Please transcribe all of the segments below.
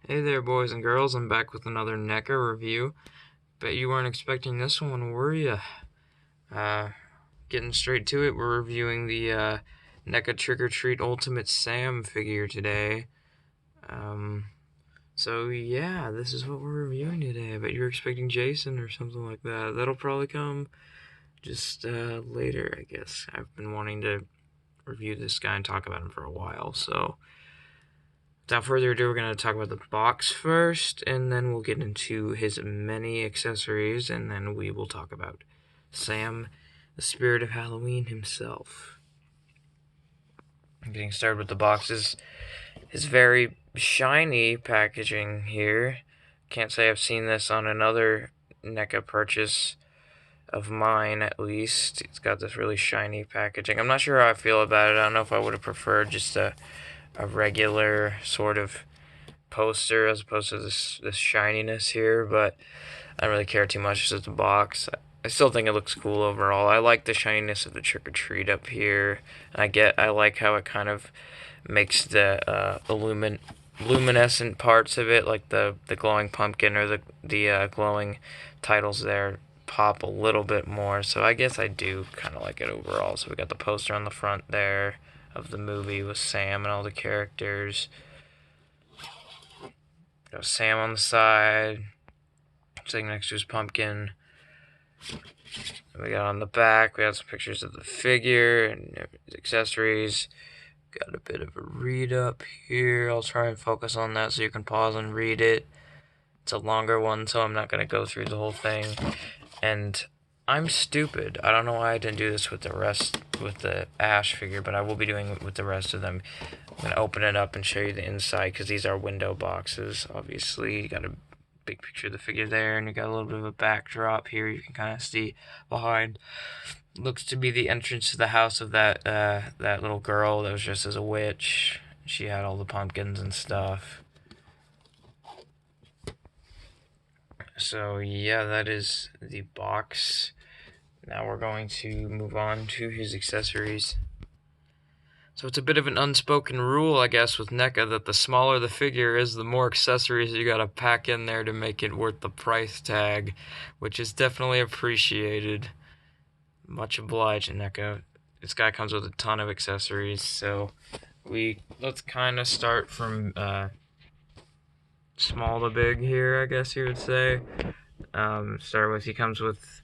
Hey there, boys and girls. I'm back with another Neca review. Bet you weren't expecting this one, were ya? Uh, Getting straight to it, we're reviewing the Neca Trick or Treat Ultimate Sam figure today. Um, so yeah, this is what we're reviewing today. I bet you're expecting Jason or something like that. That'll probably come just later, I guess. I've been wanting to review this guy and talk about him for a while, so without further ado, we're going to talk about the box first, and then we'll get into his many accessories, and then we will talk about Sam, the spirit of Halloween himself. Getting started with the boxes, his very shiny packaging here. Can't say I've seen this on another NECA purchase of mine, at least. It's got this really shiny packaging. I'm not sure how I feel about it. I don't know if I would have preferred just a regular sort of poster as opposed to this shininess here, but I don't really care too much. It's just a box. I still think it looks cool overall. I like the shininess of the Trick or Treat up here. I like how it kind of makes the luminescent parts of it, like the glowing pumpkin or the glowing titles there, pop a little bit more. So I guess I do kind of like it overall. So we got the poster on the front there of the movie with Sam and all the characters. Got Sam on the side, sitting next to his pumpkin. We got on the back, we got some pictures of the figure and his accessories. Got a bit of a read up here. I'll try and focus on that so you can pause and read it. It's a longer one, so I'm not going to go through the whole thing. And I'm stupid. I don't know why I didn't do this with the Ash figure, but I will be doing it with the rest of them. I'm going to open it up and show you the inside, because these are window boxes, obviously. You got a big picture of the figure there, and you got a little bit of a backdrop here you can kind of see behind. Looks to be the entrance to the house of that little girl that was dressed as a witch. She had all the pumpkins and stuff. So yeah, that is the box. Now we're going to move on to his accessories. So it's a bit of an unspoken rule, I guess, with NECA, that the smaller the figure is, the more accessories you gotta pack in there to make it worth the price tag, which is definitely appreciated. Much obliged, NECA. This guy comes with a ton of accessories, so let's kind of start from small to big here, I guess you would say. Start with, he comes with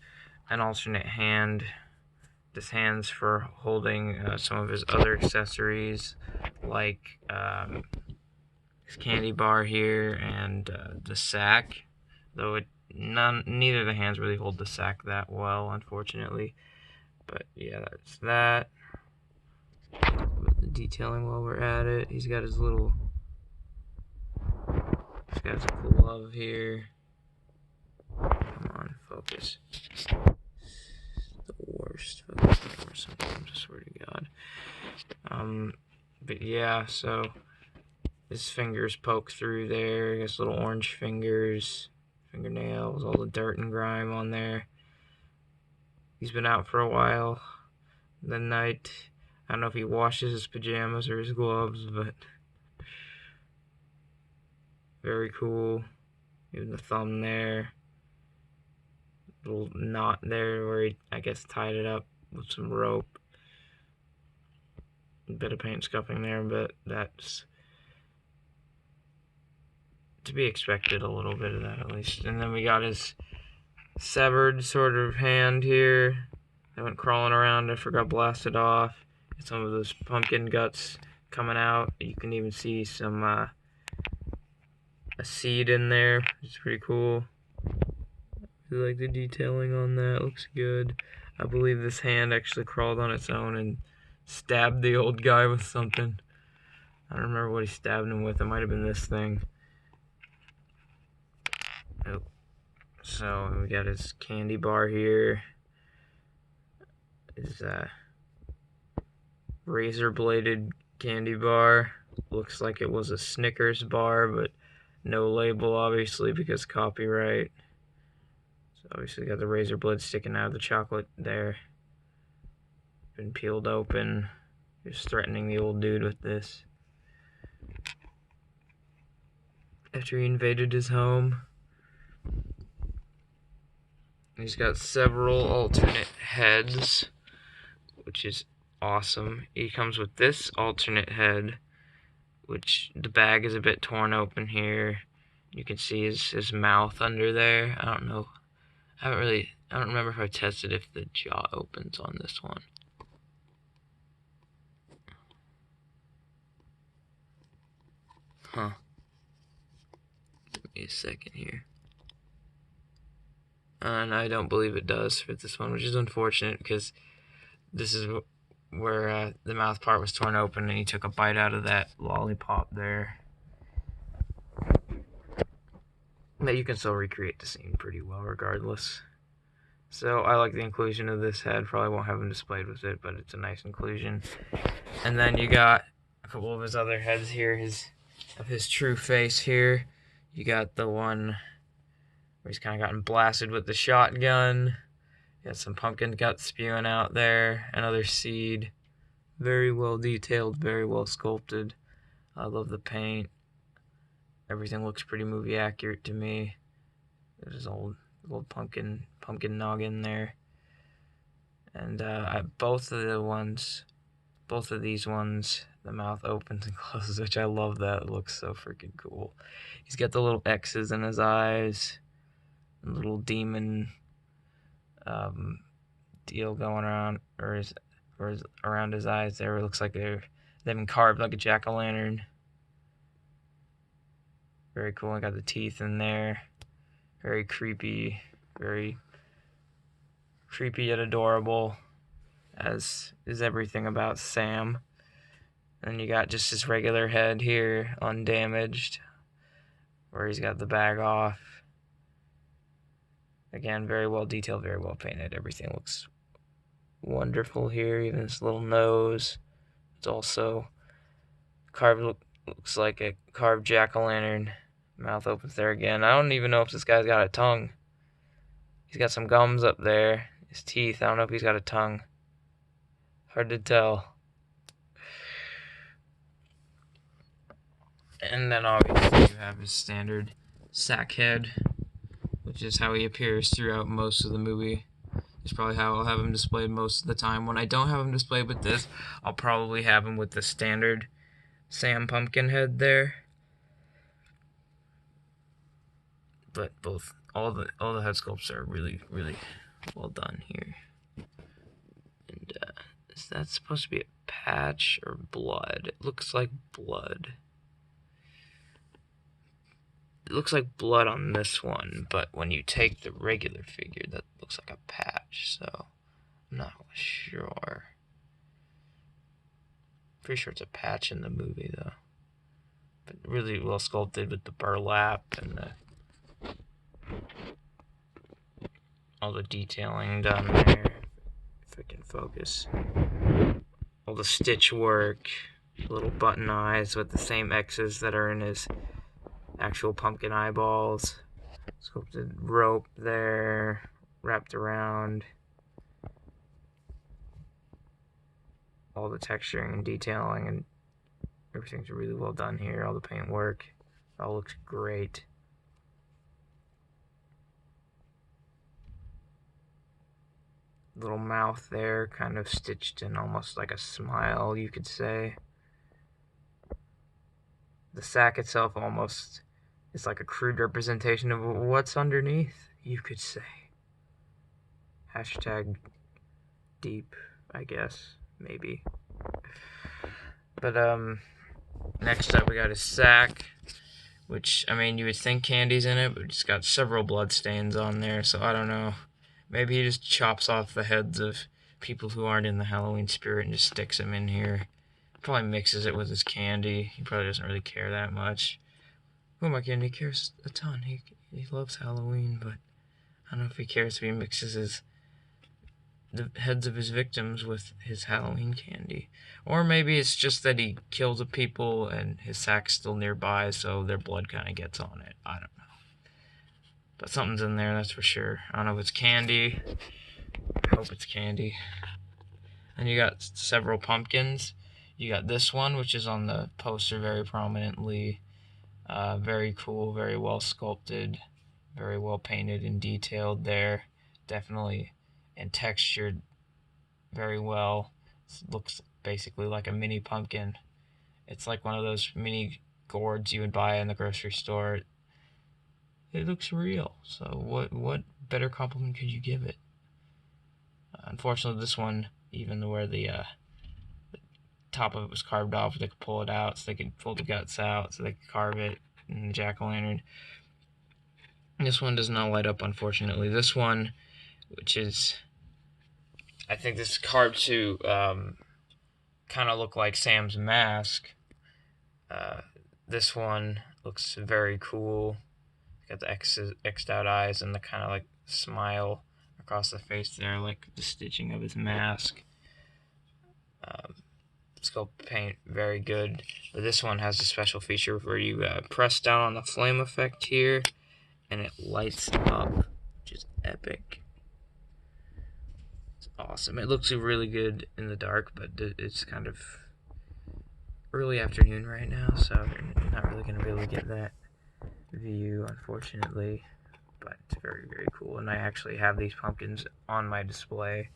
an alternate hand. This hand's for holding some of his other accessories, like his candy bar here and the sack. Though neither of the hands really hold the sack that well, unfortunately. But yeah, that's that. The detailing while we're at it, he's got his glove here. Come on, focus. The worst focus sometimes, I swear to God. But yeah, so his fingers poke through there. He has little orange fingers, fingernails, all the dirt and grime on there. He's been out for a while. The night, I don't know if he washes his pajamas or his gloves, but very cool. Even the thumb there. Little knot there where he, I guess, tied it up with some rope. A bit of paint scuffing there, but that's to be expected, a little bit of that at least. And then we got his severed sort of hand here that went crawling around. I forgot blasted off. Some of those pumpkin guts coming out. You can even see some a seed in there, which is pretty cool. I like the detailing on that. Looks good. I believe this hand actually crawled on its own and stabbed the old guy with something. I don't remember what he stabbed him with. It might have been this thing. Oh. So we got his candy bar here. His razor bladed candy bar. Looks like it was a Snickers bar, but no label, obviously, because copyright. So obviously got the razor blade sticking out of the chocolate there. Been peeled open. Just threatening the old dude with this. after he invaded his home. He's got several alternate heads, which is awesome. He comes with this alternate head, which the bag is a bit torn open here. You can see his mouth under there. I don't know. I don't remember if I tested if the jaw opens on this one. Huh. Give me a second here. And I don't believe it does for this one, which is unfortunate because this is where the mouth part was torn open and he took a bite out of that lollipop there. But you can still recreate the scene pretty well regardless. So I like the inclusion of this head. Probably won't have him displayed with it, but it's a nice inclusion. And then you got a couple of his other heads here, of his true face here. You got the one where he's kind of gotten blasted with the shotgun. Got some pumpkin guts spewing out there. Another seed. Very well detailed, very well sculpted. I love the paint. Everything looks pretty movie accurate to me. There's his old pumpkin noggin there. And both of these ones, the mouth opens and closes, which I love that. It looks so freaking cool. He's got the little X's in his eyes. A little demon deal going around, or around his eyes there. It looks like they've been carved like a jack-o'-lantern. Very cool. I got the teeth in there. Very creepy yet adorable, as is everything about Sam. And you got just his regular head here, undamaged, where he's got the bag off. Again, very well detailed, very well painted. Everything looks wonderful here. Even this little nose. It's also carved, looks like a carved jack-o'-lantern. Mouth opens there again. I don't even know if this guy's got a tongue. He's got some gums up there. His teeth. I don't know if he's got a tongue. Hard to tell. And then obviously you have his standard sack head, which is how he appears throughout most of the movie. It's probably how I'll have him displayed most of the time. When I don't have him displayed with this, I'll probably have him with the standard Sam pumpkin head there. But all the head sculpts are really, really well done here. And is that supposed to be a patch or blood? It looks like blood. It looks like blood on this one, but when you take the regular figure, that looks like a patch, so I'm not sure. Pretty sure it's a patch in the movie, though. But really well sculpted with the burlap and all the detailing done there. If I can focus. All the stitch work, little button eyes with the same X's that are in his actual pumpkin eyeballs. Sculpted rope there, wrapped around. All the texturing and detailing and everything's really well done here. All the paint work, it all looks great. Little mouth there, kind of stitched in almost like a smile, you could say. The sack itself almost is like a crude representation of what's underneath, you could say. Hashtag deep, I guess, maybe. But next up we got his sack, which, I mean, you would think candy's in it, but it's got several blood stains on there, so I don't know. Maybe he just chops off the heads of people who aren't in the Halloween spirit and just sticks them in here. Probably mixes it with his candy. He probably doesn't really care that much. Oh, my candy cares a ton. He loves Halloween, but I don't know if he cares if he mixes the heads of his victims with his Halloween candy. Or maybe it's just that he kills the people and his sack's still nearby, so their blood kind of gets on it. I don't know. But something's in there, that's for sure. I don't know if it's candy. I hope it's candy. And you got several pumpkins. You got this one, which is on the poster very prominently. Very cool, very well sculpted, very well painted and detailed there. Definitely, and textured very well. It looks basically like a mini pumpkin. It's like one of those mini gourds you would buy in the grocery store. It looks real. So what better compliment could you give it? Unfortunately, this one, even where the top of it was carved off, they could pull it out, so they could pull the guts out, so they could carve it in the jack-o'-lantern. This one does not light up, unfortunately. This one, which is, I think this is carved to kind of look like Sam's mask. This one looks very cool. Got the X'd out eyes and the kind of like smile across the face there, like the stitching of his mask. Sculpt paint, very good. But this one has a special feature where you press down on the flame effect here, and it lights up, which is epic. It's awesome. It looks really good in the dark, but it's kind of early afternoon right now, so you're not really going to be able to get that view, unfortunately. But it's very, very cool. And I actually have these pumpkins on my display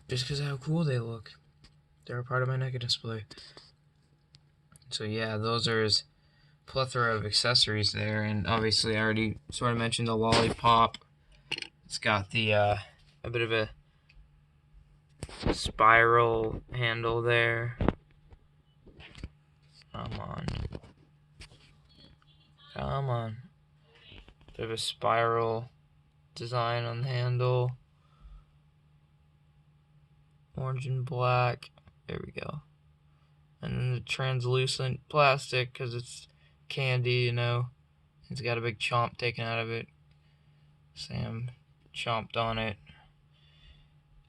just because of how cool they look. They're a part of my Neca display. So yeah, those are his plethora of accessories there. And obviously I already sort of mentioned the lollipop. It's got the a bit of a spiral handle there. Come on. Come on. Bit of a spiral design on the handle. Orange and black. There we go. And then the translucent plastic, because it's candy, you know. It's got a big chomp taken out of it. Sam chomped on it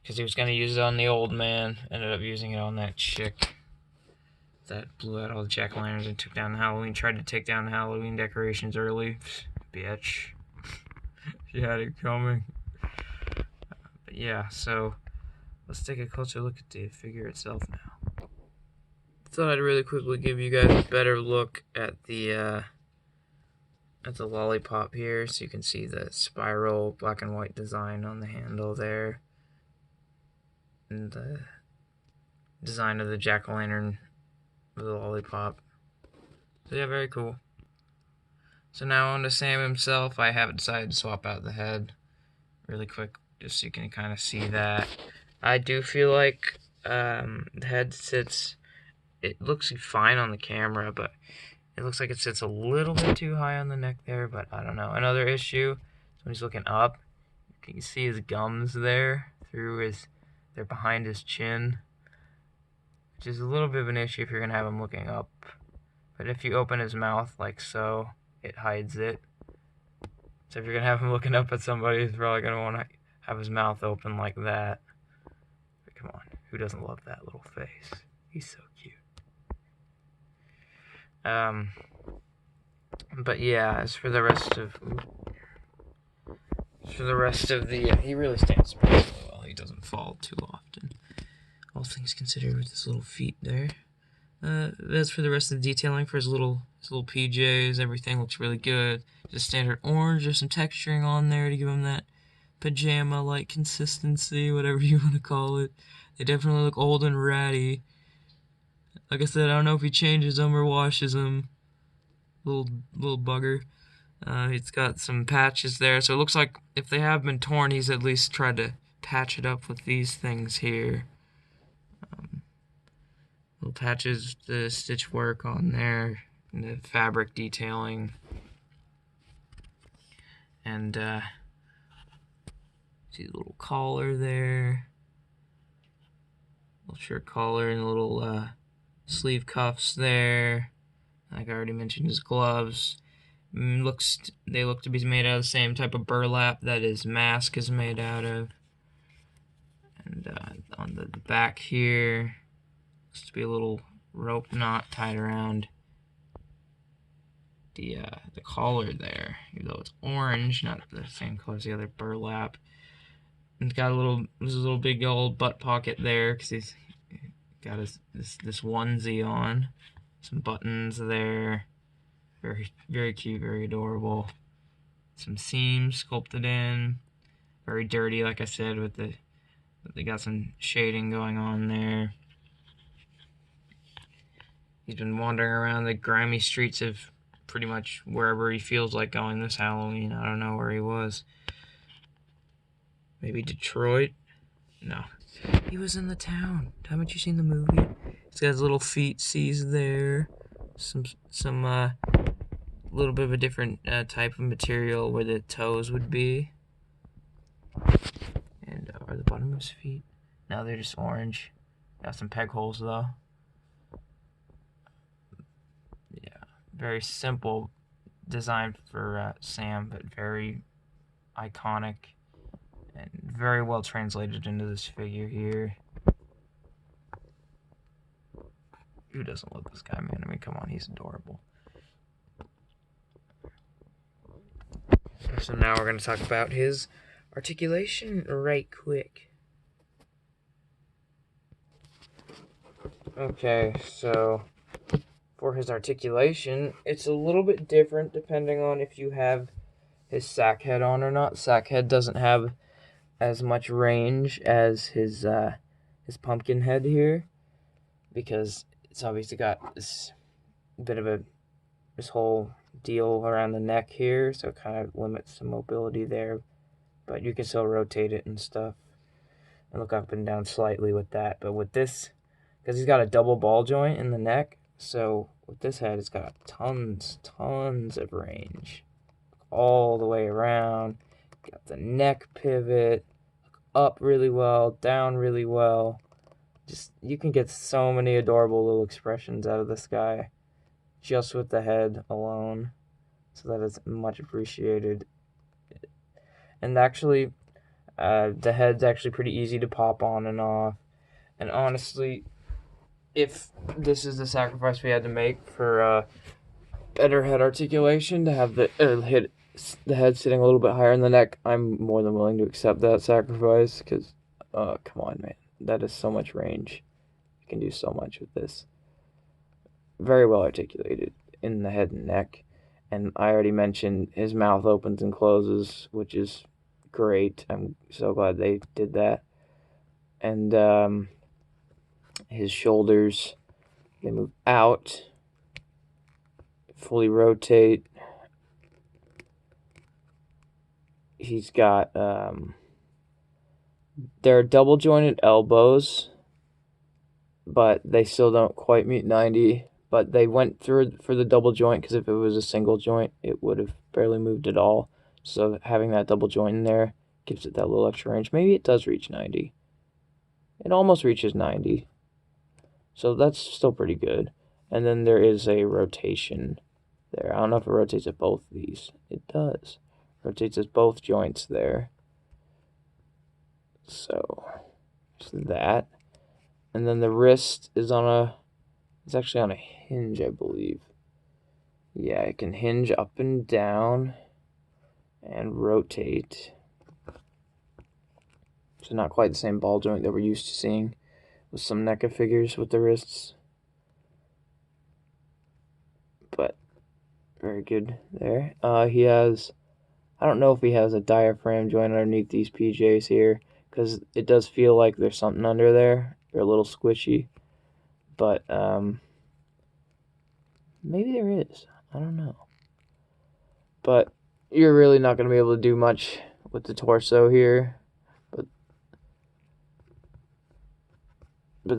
because he was going to use it on the old man. Ended up using it on that chick that blew out all the jack-o'-lanterns and took down the Halloween. Tried to take down the Halloween decorations early. Bitch. She had it coming. But yeah, so let's take a closer look at the figure itself now. Thought I'd really quickly give you guys a better look at the lollipop here, so you can see the spiral black and white design on the handle there, and the design of the jack-o'-lantern with the lollipop. So yeah, very cool. So now on to Sam himself. I have decided to swap out the head really quick, just so you can kind of see that. I do feel like the head sits, it looks fine on the camera, but it looks like it sits a little bit too high on the neck there, but I don't know. Another issue is when he's looking up, you can see his gums there they're behind his chin, which is a little bit of an issue if you're gonna have him looking up. But if you open his mouth like so, it hides it. So if you're gonna have him looking up at somebody, he's probably gonna want to have his mouth open like that. But come on, who doesn't love that little face? He's so cute. But yeah, as for the rest of the, he really stands surprisingly well. He doesn't fall too often, all things considered, with his little feet there. As for the rest of the detailing for his little PJs, everything looks really good. Just standard orange, there's some texturing on there to give him that pajama-like consistency, whatever you want to call it. They definitely look old and ratty. Like I said, I don't know if he changes them or washes them. Little bugger. It's got some patches there, so it looks like if they have been torn, he's at least tried to patch it up with these things here. Little patches, the stitch work on there, and the fabric detailing, and see the little collar there, little shirt collar, and little sleeve cuffs there. Like I already mentioned, his gloves. They look to be made out of the same type of burlap that his mask is made out of. And on the back here, looks to be a little rope knot tied around the collar there, even though it's orange, not the same color as the other burlap. And it's got there's a little big old butt pocket there because he's got this onesie on, some buttons there. Very, very cute, very adorable. Some seams sculpted in. Very dirty, like I said, with they got some shading going on there. He's been wandering around the grimy streets of pretty much wherever he feels like going this Halloween. I don't know where he was. Maybe Detroit? No. He was in the town. Haven't you seen the movie? He's got his little feet seized there. Some little bit of a different type of material where the toes would be. And are the bottom of his feet? No, they're just orange. Got some peg holes though. Yeah, very simple design for Sam, but very iconic and very well translated into this figure here. Who doesn't love this guy, man? I mean, come on, he's adorable. So now we're going to talk about his articulation right quick. Okay, so for his articulation, it's a little bit different depending on if you have his sack head on or not. Sack head doesn't have as much range as his pumpkin head here, because it's obviously got this bit of this whole deal around the neck here, so it kind of limits the mobility there, but you can still rotate it and stuff and look up and down slightly with that. But with this, because he's got a double ball joint in the neck, so with this head it's got tons of range all the way around. Got the neck pivot, up really well, down really well. Just, you can get so many adorable little expressions out of this guy just with the head alone, so that is much appreciated. And actually, the head's actually pretty easy to pop on and off. And honestly, if this is the sacrifice we had to make for better head articulation, to have the head sitting a little bit higher in the neck, I'm more than willing to accept that sacrifice, because, come on, man. That is so much range. You can do so much with this. Very well articulated in the head and neck. And I already mentioned his mouth opens and closes, which is great. I'm so glad they did that. And his shoulders, they move out, fully rotate. He's got, there are double jointed elbows, but they still don't quite meet 90. But they went through for the double joint, because if it was a single joint, it would have barely moved at all. So having that double joint in there gives it that little extra range. Maybe it does reach 90. It almost reaches 90. So that's still pretty good. And then there is a rotation there. I don't know if it rotates at both of these. It does. Rotates at both joints there. So that. And then the wrist is it's actually on a hinge, I believe. Yeah, it can hinge up and down and rotate. So not quite the same ball joint that we're used to seeing with some NECA figures with the wrists. But very good there. He has, I don't know if he has a diaphragm joint underneath these PJs here, because it does feel like there's something under there. They're a little squishy. But maybe there is. I don't know. But you're really not going to be able to do much with the torso here. But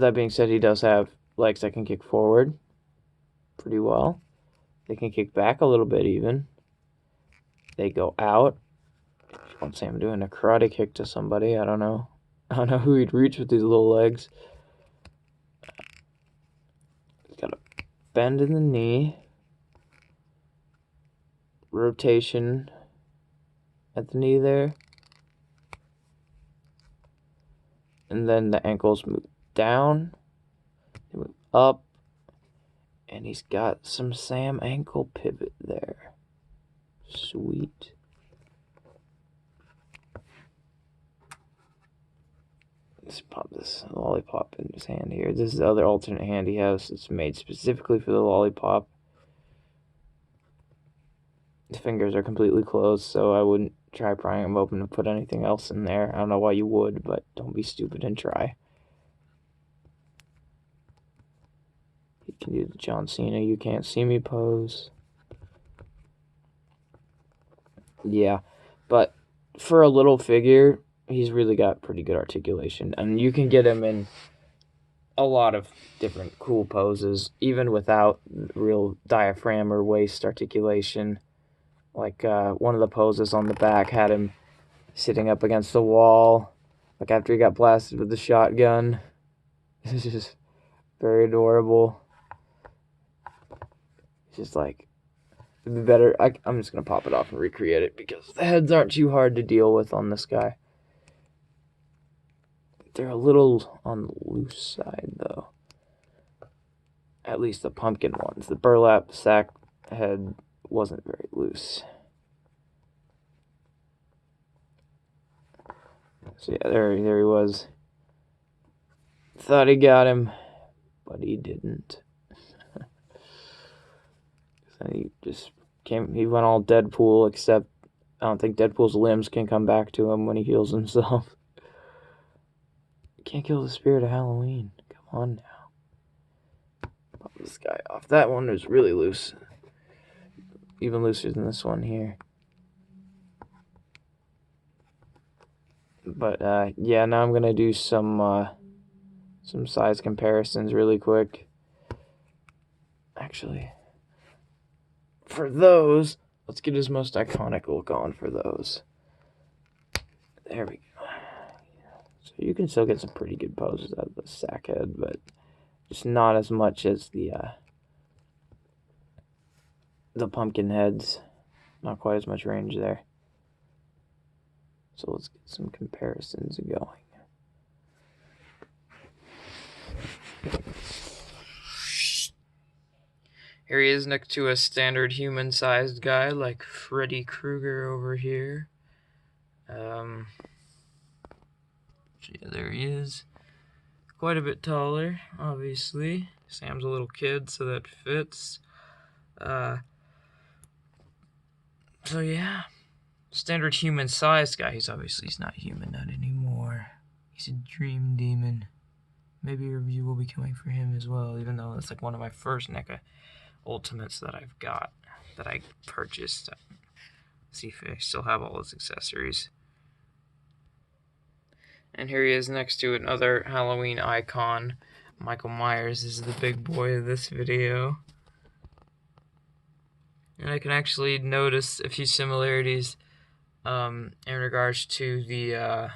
that being said, he does have legs that can kick forward pretty well. They can kick back a little bit even. They go out. If you want to say I'm doing a karate kick to somebody, I don't know. I don't know who he'd reach with these little legs. He's got a bend in the knee. Rotation at the knee there. And then the ankles move down, they move up, and he's got some Sam ankle pivot there. Sweet. Let's pop this lollipop in his hand here. This is the other alternate hand he has. It's made specifically for the lollipop. The fingers are completely closed, so I wouldn't try prying them open to put anything else in there. I don't know why you would, but don't be stupid and try. You can do the John Cena "you can't see me" pose. Yeah, but for a little figure, he's really got pretty good articulation, and you can get him in a lot of different cool poses, even without real diaphragm or waist articulation. Like one of the poses on the back had him sitting up against the wall, like after he got blasted with the shotgun. It's just very adorable. It's just like, it'd be better. I'm just going to pop it off and recreate it because the heads aren't too hard to deal with on this guy. They're a little on the loose side, though. At least the pumpkin ones. The burlap sack head wasn't very loose. So yeah, there he was. Thought he got him, but he didn't. And he just he went all Deadpool, except I don't think Deadpool's limbs can come back to him when he heals himself. You can't kill the spirit of Halloween. Come on now. Pop this guy off. That one was really loose. Even looser than this one here. But yeah, now I'm gonna do some size comparisons really quick. Actually, for those, let's get his most iconic look on for those. There we go. So you can still get some pretty good poses out of the sack head, but just not as much as the pumpkin heads. Not quite as much range there. So let's get some comparisons going. Here he is next to a standard human-sized guy like Freddy Krueger over here. So yeah, there he is. Quite a bit taller, obviously. Sam's a little kid, so that fits. So yeah, standard human-sized guy. He's not human, not anymore. He's a dream demon. Maybe a review will be coming for him as well, even though it's like one of my first NECA Ultimates that I've got, that I purchased. See if I still have all his accessories. And here he is next to another Halloween icon. Michael Myers is the big boy of this video. And I can actually notice a few similarities in regards to the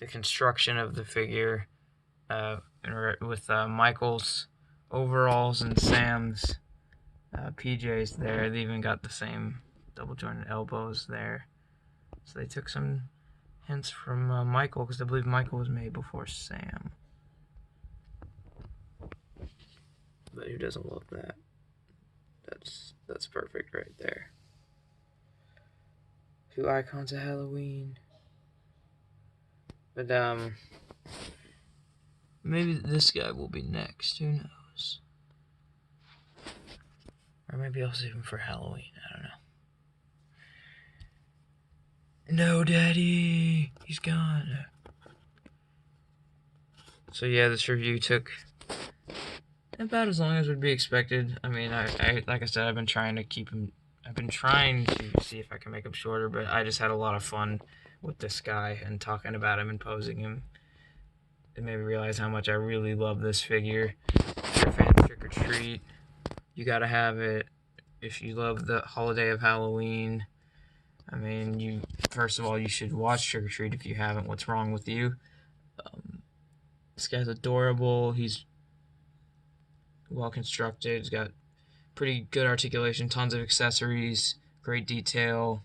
construction of the figure with Michael's overalls and Sam's PJs there. They even got the same double jointed elbows there. So they took some hints from Michael, because I believe Michael was made before Sam. But who doesn't love that? That's perfect right there. Two icons of Halloween. But maybe this guy will be next. Who knows? Or maybe I'll save him for Halloween. I don't know. No, Daddy! He's gone. So yeah, this review took about as long as would be expected. I mean, I like I said, I've been trying to keep him. I've been trying to see if I can make him shorter, but I just had a lot of fun with this guy and talking about him and posing him. It made me realize how much I really love this figure. If you're a fan of Trick or Treat, you gotta have it. If you love the holiday of Halloween, I mean, first of all, you should watch Trick or Treat if you haven't. What's wrong with you? This guy's adorable. He's well constructed. He's got pretty good articulation, tons of accessories, great detail.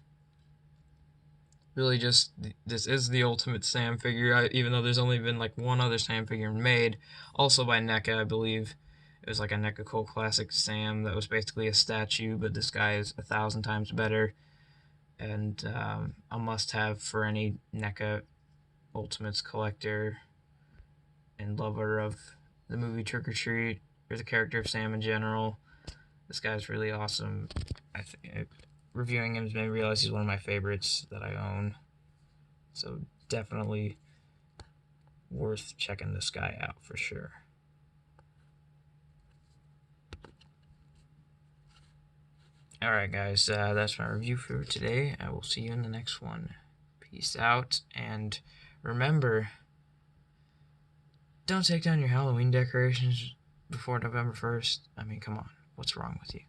Really just, this is the ultimate Sam figure, even though there's only been like one other Sam figure made, also by NECA, I believe. It was like a NECA Cult Classic Sam that was basically a statue, but this guy is 1,000 times better, and a must-have for any NECA Ultimates collector and lover of the movie Trick or Treat, or the character of Sam in general. This guy's really awesome. Reviewing him has made me realize he's one of my favorites that I own. So definitely worth checking this guy out for sure. Alright guys, that's my review for today. I will see you in the next one. Peace out, and remember, don't take down your Halloween decorations before November 1st. I mean, come on, what's wrong with you?